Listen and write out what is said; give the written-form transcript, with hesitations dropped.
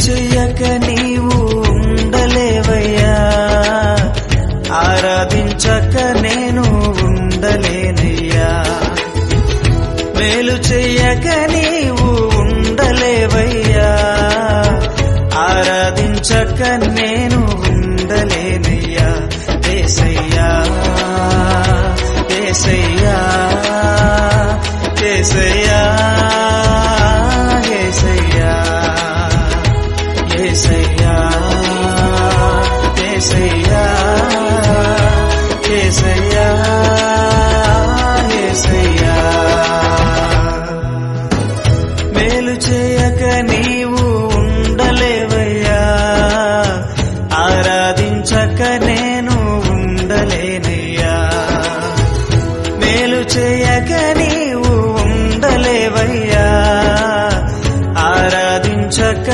చెయ్యక నీవు ఉండలేవయ్యా, ఆరాధించక నేను ఉండలేనయ్యా. మేలు చెయ్యక నీవు ఉండలేవయ్యా, ఆరాధించక నేను ఉండలేనయ్యా. యేసయ్యా యేసయ్యా యేసయ్యా యేసయ్యా యేసయ్యా యేసయ్యా యేసయ్యా యేసయ్యా. మేలు చేయక నీవు ఉండలేవయ్యా, ఆరాధించక నేను ఉండలేనయ్యా. మేలు చేయక నీవు ఉండలేవయ్యా, ఆరాధించక